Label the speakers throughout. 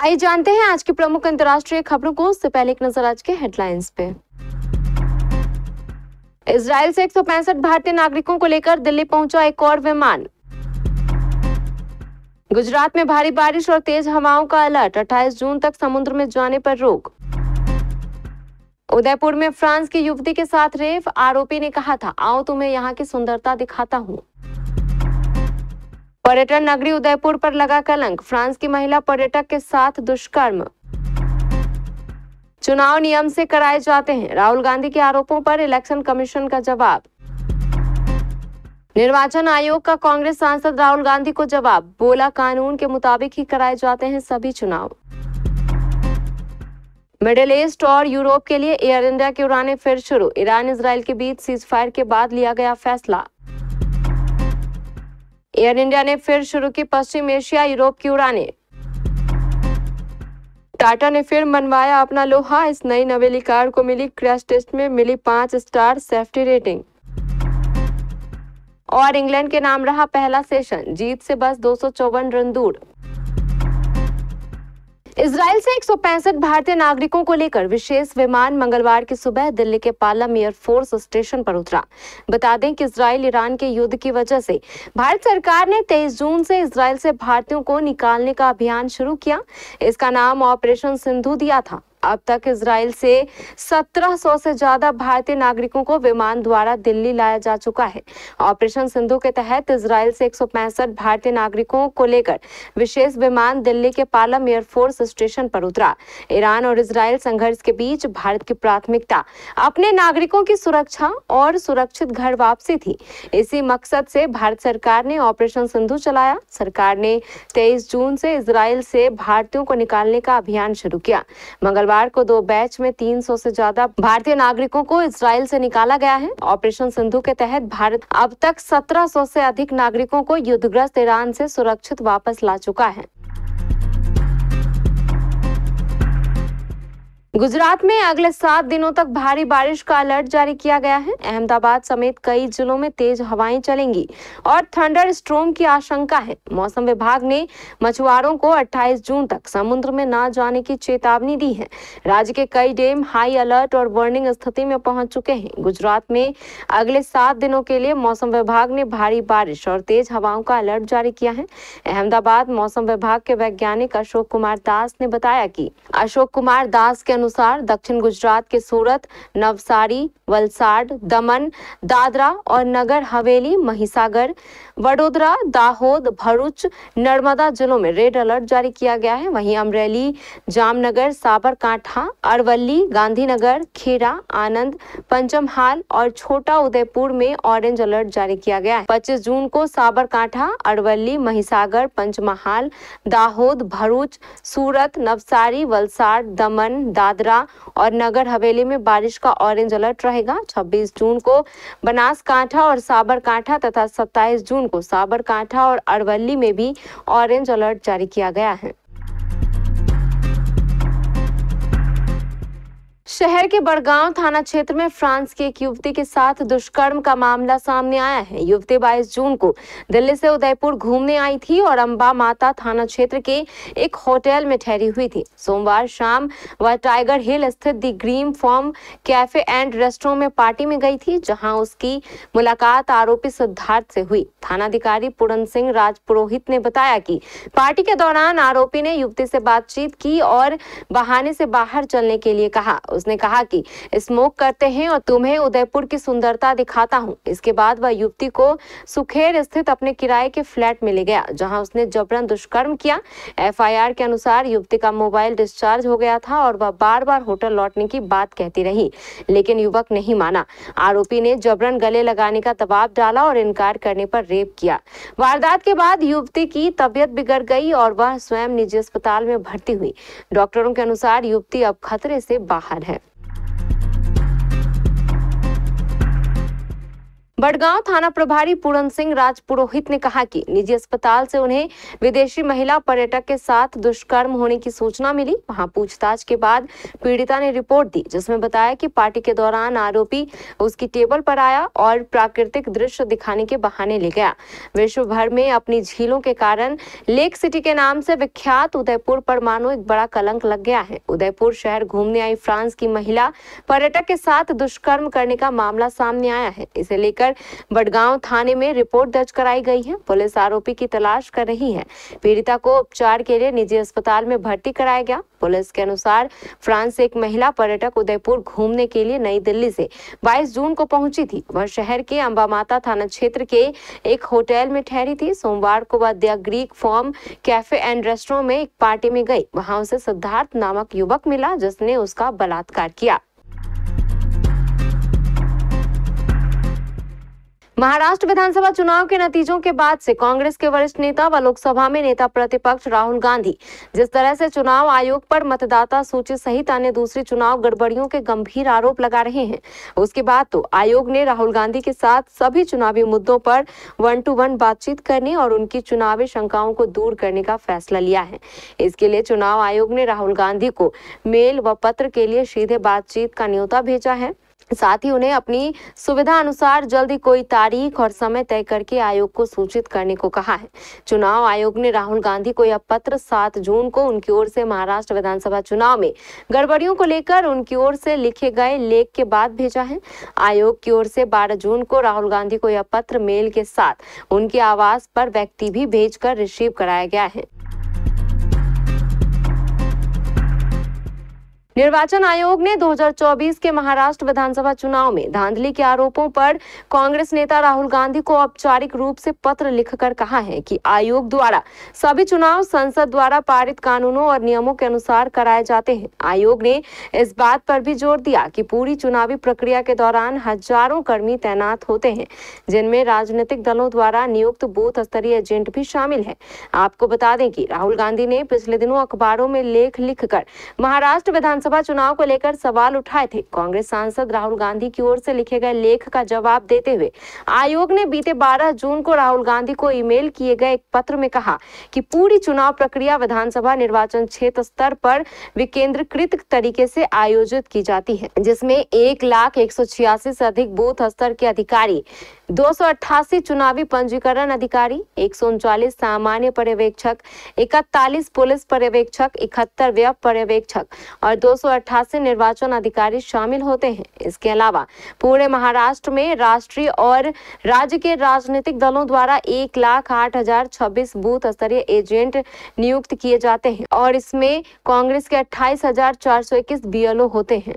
Speaker 1: आइए जानते हैं आज की प्रमुख अंतर्राष्ट्रीय खबरों को। उससे पहले एक नजर आज के हेडलाइंस पे। इजराइल से 165 भारतीय नागरिकों को लेकर दिल्ली पहुंचा एक और विमान। गुजरात में भारी बारिश और तेज हवाओं का अलर्ट, 28 जून तक समुद्र में जाने पर रोक। उदयपुर में फ्रांस की युवती के साथ रेप, आरोपी ने कहा था आओ तुम्हें यहाँ की सुंदरता दिखाता हूँ। पर्यटन नगरी उदयपुर पर लगा कलंक, फ्रांस की महिला पर्यटक के साथ दुष्कर्म। चुनाव नियम से कराए जाते हैं, राहुल गांधी के आरोपों पर इलेक्शन कमीशन का जवाब। निर्वाचन आयोग का कांग्रेस सांसद राहुल गांधी को जवाब, बोला कानून के मुताबिक ही कराए जाते हैं सभी चुनाव। मिडिल ईस्ट और यूरोप के लिए एयर इंडिया की उड़ानें फिर शुरू, ईरान इजराइल के बीच सीजफायर के बाद लिया गया फैसला। एयर इंडिया ने फिर शुरू की पश्चिम एशिया यूरोप की उड़ानें। टाटा ने फिर मनवाया अपना लोहा, इस नई नवेली कार को मिली क्रैश टेस्ट में मिली 5 स्टार सेफ्टी रेटिंग। और इंग्लैंड के नाम रहा पहला सेशन, जीत से बस 254 रन दूर। इजराइल से 165 भारतीय नागरिकों को लेकर विशेष विमान मंगलवार की सुबह दिल्ली के पालम एयरफोर्स स्टेशन पर उतरा। बता दें कि इजराइल ईरान के युद्ध की वजह से भारत सरकार ने 23 जून से इजराइल से भारतीयों को निकालने का अभियान शुरू किया। इसका नाम ऑपरेशन सिंधु दिया था। अब तक इजराइल से 1700 से ज्यादा भारतीय नागरिकों को विमान द्वारा दिल्ली लाया जा चुका है। ऑपरेशन सिंधु के तहत इजराइल से 165 भारतीय नागरिकों को लेकर विशेष विमान दिल्ली के पालम एयरफोर्स स्टेशन पर उतरा। ईरान और इजराइल संघर्ष के बीच भारत की प्राथमिकता अपने नागरिकों की सुरक्षा और सुरक्षित घर वापसी थी। इसी मकसद से भारत सरकार ने ऑपरेशन सिंधु चलाया। सरकार ने 23 जून से इजराइल से भारतीयों को निकालने का अभियान शुरू किया। मंगलवार को 2 बैच में 300 से ज्यादा भारतीय नागरिकों को इजराइल से निकाला गया है। ऑपरेशन सिंधु के तहत भारत अब तक 1700 से अधिक नागरिकों को युद्धग्रस्त ईरान से सुरक्षित वापस ला चुका है। गुजरात में अगले 7 दिनों तक भारी बारिश का अलर्ट जारी किया गया है। अहमदाबाद समेत कई जिलों में तेज हवाएं चलेंगी और थंडर स्टॉर्म की आशंका है। मौसम विभाग ने मछुआरों को 28 जून तक समुद्र में न जाने की चेतावनी दी है। राज्य के कई डैम हाई अलर्ट और वार्निंग स्थिति में पहुंच चुके हैं। गुजरात में अगले 7 दिनों के लिए मौसम विभाग ने भारी बारिश और तेज हवाओं का अलर्ट जारी किया है। अहमदाबाद मौसम विभाग के वैज्ञानिक अशोक कुमार दास ने बताया कि अशोक कुमार दास के अनुसार दक्षिण गुजरात के सूरत, नवसारी, वलसाड, दमन, दादरा और नगर हवेली, महिसागर, वडोदरा, दाहोद, भरूच, नर्मदा जिलों में रेड अलर्ट जारी किया गया है। वहीं अमरेली, जामनगर, साबरकांठा, अरवली, गांधीनगर, खेड़ा, आनंद, पंचमहाल और छोटा उदयपुर में ऑरेंज अलर्ट जारी किया गया है। 25 जून को साबरकांठा, अरवली, महिसागर, पंचमहाल, दाहोद, भरूच, सूरत, नवसारी, वलसाड, दमन, दादरा और नगर हवेली में बारिश का ऑरेंज अलर्ट रहेगा। 26 जून को बनासकांठा और साबरकांठा तथा 27 जून को साबरकांठा और अरवली में भी ऑरेंज अलर्ट जारी किया गया है। शहर के बड़गांव थाना क्षेत्र में फ्रांस की एक युवती के साथ दुष्कर्म का मामला सामने आया है। युवती 22 जून को दिल्ली से उदयपुर घूमने आई थी और अंबा माता थाना क्षेत्र के एक होटल में ठहरी हुई थी। सोमवार शाम वह टाइगर हिल स्थित the green farm cafe and restaurant में पार्टी में गई थी, जहां उसकी मुलाकात आरोपी सिद्धार्थ से हुई। थानाधिकारी पूरन सिंह राजपुरोहित ने बताया कि पार्टी के दौरान आरोपी ने युवती से बातचीत की और बहाने से बाहर चलने के लिए कहा। उसने कहा कि स्मोक करते हैं और तुम्हें उदयपुर की सुंदरता दिखाता हूं। इसके बाद वह युवती को सुखेर स्थित अपने किराए के फ्लैट में ले गया, जहां उसने जबरन दुष्कर्म किया। एफआईआर के अनुसार युवती का मोबाइल डिस्चार्ज हो गया था और वह बार-बार होटल लौटने की बात कहती रही, लेकिन युवक नहीं माना। आरोपी ने जबरन गले लगाने का दबाव डाला और इनकार करने पर रेप किया। वारदात के बाद युवती की तबीयत बिगड़ गई और वह स्वयं निजी अस्पताल में भर्ती हुई। डॉक्टरों के अनुसार युवती अब खतरे से बाहर है। बड़गांव थाना प्रभारी पूरन सिंह राजपुरोहित ने कहा कि निजी अस्पताल से उन्हें विदेशी महिला पर्यटक के साथ दुष्कर्म होने की सूचना मिली। वहां पूछताछ के बाद पीड़िता ने रिपोर्ट दी, जिसमें बताया कि पार्टी के दौरान आरोपी उसकी टेबल पर आया और प्राकृतिक दृश्य दिखाने के बहाने ले गया। विश्व भर में अपनी झीलों के कारण लेक सिटी के नाम से विख्यात उदयपुर पर मानो एक बड़ा कलंक लग गया है। उदयपुर शहर घूमने आई फ्रांस की महिला पर्यटक के साथ दुष्कर्म करने का मामला सामने आया है। इसे लेकर बड़गांव थाने में रिपोर्ट दर्ज कराई गई है। पुलिस आरोपी की तलाश कर रही है। पीड़िता को उपचार के लिए निजी अस्पताल में भर्ती कराया गया। पुलिस के अनुसार फ्रांस से एक महिला पर्यटक उदयपुर घूमने के लिए नई दिल्ली से 22 जून को पहुंची थी। वह शहर के अंबामाता थाना क्षेत्र के एक होटल में ठहरी थी। सोमवार को वह the Greek form cafe and restaurant में एक पार्टी में गई। वहां उसे सिद्धार्थ नामक युवक मिला, जिसने उसका बलात्कार किया। महाराष्ट्र विधानसभा चुनाव के नतीजों के बाद से कांग्रेस के वरिष्ठ नेता व लोकसभा में नेता प्रतिपक्ष राहुल गांधी जिस तरह से चुनाव आयोग पर मतदाता सूची सहित अन्य दूसरी चुनाव गड़बड़ियों के गंभीर आरोप लगा रहे हैं, उसके बाद तो आयोग ने राहुल गांधी के साथ सभी चुनावी मुद्दों पर 1-to-1 बातचीत करने और उनकी चुनावी शंकाओं को दूर करने का फैसला लिया है। इसके लिए चुनाव आयोग ने राहुल गांधी को मेल व पत्र के लिए सीधे बातचीत का न्योता भेजा है। साथ ही उन्हें अपनी सुविधा अनुसार जल्दी कोई तारीख और समय तय करके आयोग को सूचित करने को कहा है। चुनाव आयोग ने राहुल गांधी को यह पत्र 7 जून को उनकी ओर से महाराष्ट्र विधानसभा चुनाव में गड़बड़ियों को लेकर उनकी ओर से लिखे गए लेख के बाद भेजा है। आयोग की ओर से 12 जून को राहुल गांधी को यह पत्र मेल के साथ उनके आवास पर व्यक्ति भी भेजकर रिसीव कराया गया है। निर्वाचन आयोग ने 2024 के महाराष्ट्र विधानसभा चुनाव में धांधली के आरोपों पर कांग्रेस नेता राहुल गांधी को औपचारिक रूप से पत्र लिखकर कहा है कि आयोग द्वारा सभी चुनाव संसद द्वारा पारित कानूनों और नियमों के अनुसार कराए जाते हैं। आयोग ने इस बात पर भी जोर दिया कि पूरी चुनावी प्रक्रिया के दौरान हजारों कर्मी तैनात होते हैं, जिनमें राजनीतिक दलों द्वारा नियुक्त बूथ स्तरीय एजेंट भी शामिल है। आपको बता दें कि राहुल गांधी ने पिछले दिनों अखबारों में लेख लिखकर महाराष्ट्र विधानसभा चुनाव को लेकर सवाल उठाए थे। कांग्रेस सांसद राहुल गांधी की ओर से लिखे गए लेख का जवाब देते हुए आयोग ने बीते 12 जून को राहुल गांधी को ईमेल किए गए एक पत्र में कहा कि पूरी चुनाव प्रक्रिया विधानसभा निर्वाचन क्षेत्र स्तर पर विकेंद्रीकृत तरीके से आयोजित की जाती है, जिसमें 1,186 से अधिक बूथ स्तर के अधिकारी, 288 चुनावी पंजीकरण अधिकारी, 139 सामान्य पर्यवेक्षक, 41 पुलिस पर्यवेक्षक, 71 व्यय पर्यवेक्षक और 288 निर्वाचन अधिकारी शामिल होते हैं। इसके अलावा पूरे महाराष्ट्र में राष्ट्रीय और राज्य के राजनीतिक दलों द्वारा 1,08,026 बूथ स्तरीय एजेंट नियुक्त किए जाते हैं और इसमें कांग्रेस के 28,421 बीएलओ होते हैं।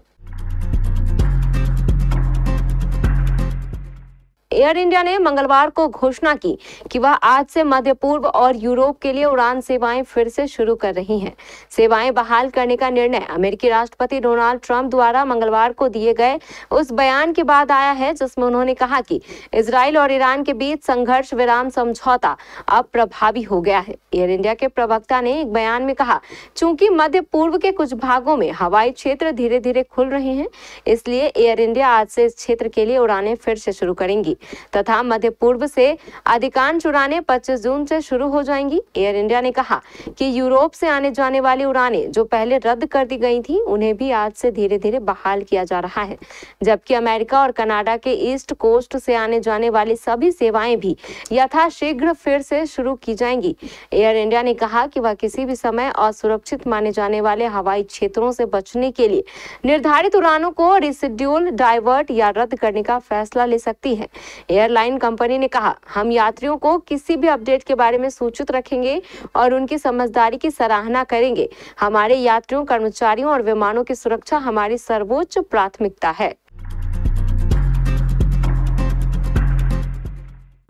Speaker 1: एयर इंडिया ने मंगलवार को घोषणा की कि वह आज से मध्य पूर्व और यूरोप के लिए उड़ान सेवाएं फिर से शुरू कर रही हैं। सेवाएं बहाल करने का निर्णय अमेरिकी राष्ट्रपति डोनाल्ड ट्रंप द्वारा मंगलवार को दिए गए उस बयान के बाद आया है, जिसमें उन्होंने कहा कि इजराइल और ईरान के बीच संघर्ष विराम समझौता अब प्रभावी हो गया है। एयर इंडिया के प्रवक्ता ने एक बयान में कहा, चूंकि मध्य पूर्व के कुछ भागों में हवाई क्षेत्र धीरे धीरे खुल रहे हैं, इसलिए एयर इंडिया आज से इस क्षेत्र के लिए उड़ानें फिर से शुरू करेंगी तथा मध्य पूर्व से अधिकांश उड़ानें 25 जून से शुरू हो जाएंगी। एयर इंडिया ने कहा कि यूरोप से आने जाने वाली उड़ानें जो पहले रद्द कर दी गई थी, उन्हें भी आज से धीरे धीरे बहाल किया जा रहा है, जबकि अमेरिका और कनाडा के ईस्ट कोस्ट से आने जाने वाली सभी सेवाएं भी यथाशीघ्र फिर से शुरू की जाएंगी। एयर इंडिया ने कहा कि वह किसी भी समय असुरक्षित माने जाने वाले हवाई क्षेत्रों से बचने के लिए निर्धारित उड़ानों को रिशेड्यूल, डाइवर्ट या रद्द करने का फैसला ले सकती है। एयरलाइन कंपनी ने कहा, हम यात्रियों को किसी भी अपडेट के बारे में सूचित रखेंगे और उनकी समझदारी की सराहना करेंगे। हमारे यात्रियों, कर्मचारियों और विमानों की सुरक्षा हमारी सर्वोच्च प्राथमिकता है।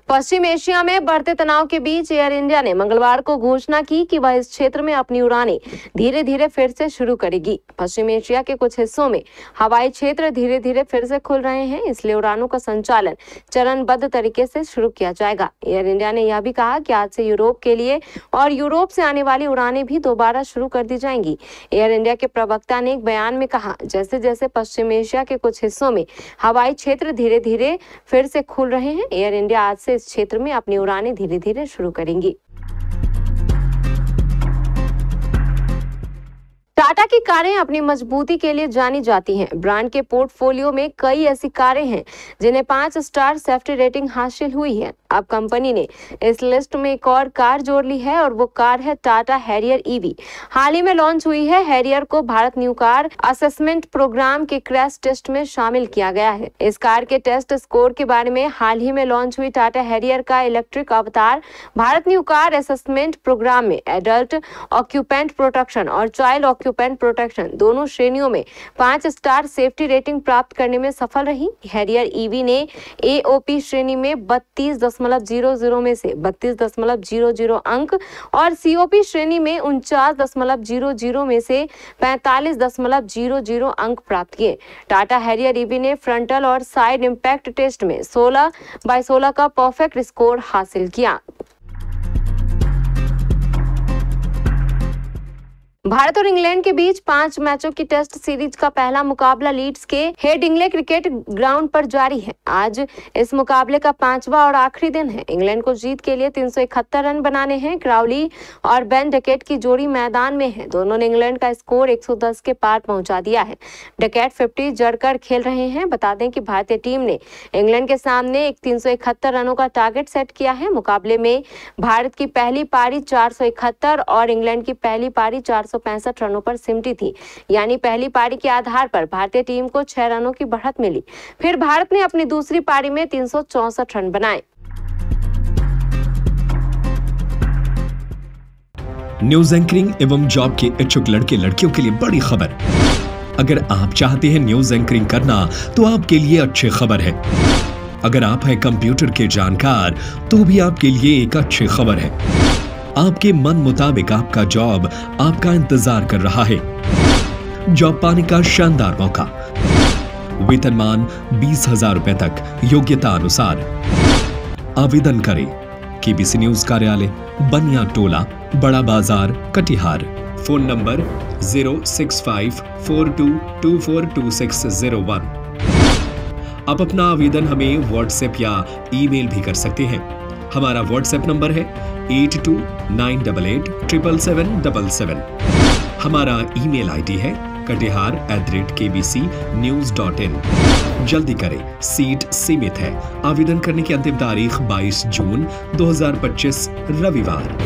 Speaker 1: पश्चिम एशिया में बढ़ते तनाव के बीच एयर इंडिया ने मंगलवार को घोषणा की कि वह इस क्षेत्र में अपनी उड़ानें धीरे धीरे फिर से शुरू करेगी। पश्चिम एशिया के कुछ हिस्सों में हवाई क्षेत्र धीरे धीरे फिर से खुल रहे हैं, इसलिए उड़ानों का संचालन चरणबद्ध तरीके से शुरू किया जाएगा। एयर इंडिया ने यह भी कहा कि आज से यूरोप के लिए और यूरोप से आने वाली उड़ानें भी दोबारा शुरू कर दी जाएंगी। एयर इंडिया के प्रवक्ता ने एक बयान में कहा, जैसे जैसे पश्चिम एशिया के कुछ हिस्सों में हवाई क्षेत्र धीरे धीरे फिर से खुल रहे हैं, एयर इंडिया आज से इस क्षेत्र में अपनी उड़ानें धीरे धीरे शुरू करेंगी। टाटा की कारें अपनी मजबूती के लिए जानी जाती हैं। ब्रांड के पोर्टफोलियो में कई ऐसी कारें हैं जिन्हें 5 स्टार सेफ्टी रेटिंग हासिल हुई है। अब कंपनी ने इस लिस्ट में एक और कार जोड़ ली है और वो कार है टाटा हैरियर ईवी। हाल ही में लॉन्च हुई है। हैरियर को Bharat new car assessment program के क्रैश टेस्ट में शामिल किया गया है। इस कार के टेस्ट स्कोर के बारे में हाल ही में लॉन्च हुई टाटा हैरियर का इलेक्ट्रिक अवतार Bharat new car assessment program में एडल्ट ऑक्यूपेंट प्रोटेक्शन और चाइल्ड ऑक्यूपेंट प्रोटेक्शन दोनों श्रेणियों में 5 स्टार सेफ्टी रेटिंग प्राप्त करने में सफल रही। हैरियर ईवी ने AOP श्रेणी में 32.00 में से 32.00 अंक और COP श्रेणी में 49.00 में से 45.00 अंक प्राप्त किए। टाटा हैरियर ईवी ने फ्रंटल और साइड इंपैक्ट टेस्ट में 16/16 का परफेक्ट स्कोर हासिल किया। भारत और इंग्लैंड के बीच 5 मैचों की टेस्ट सीरीज का पहला मुकाबला लीड्स के हेडिंग्ले क्रिकेट ग्राउंड पर जारी है। आज इस मुकाबले का 5वां और आखिरी दिन है। इंग्लैंड को जीत के लिए 371 रन बनाने हैं। क्राउली और बेन डकेट की जोड़ी मैदान में है। दोनों ने इंग्लैंड का स्कोर 110 के पार पहुंचा दिया है। डकेट 50 जड़कर खेल रहे हैं। बता दें कि भारतीय टीम ने इंग्लैंड के सामने 371 रनों का टारगेट सेट किया है। मुकाबले में भारत की पहली पारी 471 और इंग्लैंड की पहली पारी 465 रनों पर सिमटी थी। यानी पहली पारी के आधार पर भारतीय टीम को 6 रनों की बढ़त मिली। फिर भारत ने अपनी दूसरी पारी में 364 रन बनाए।
Speaker 2: न्यूज एंकरिंग एवं जॉब के इच्छुक लड़के लड़कियों के लिए बड़ी खबर। अगर आप चाहते हैं न्यूज एंकरिंग करना तो आपके लिए अच्छी खबर है। अगर आप हैं कंप्यूटर के जानकार तो भी आपके लिए एक अच्छी खबर है। आपके मन मुताबिक आपका जॉब आपका इंतजार कर रहा है। जॉब पाने का शानदार मौका, वेतनमान 20,000 रुपए तक, योग्यता अनुसार। आवेदन करें KBC न्यूज कार्यालय, बनिया टोला, बड़ा बाजार, कटिहार। Phone number 06542242601। आप अपना आवेदन हमें व्हाट्सएप या ईमेल भी कर सकते हैं। हमारा व्हाट्सएप नंबर है 8298877777। हमारा ईमेल ID है katihar@kbcnews.in। जल्दी करें, सीट सीमित है। आवेदन करने की अंतिम तारीख 22 जून 2025 रविवार।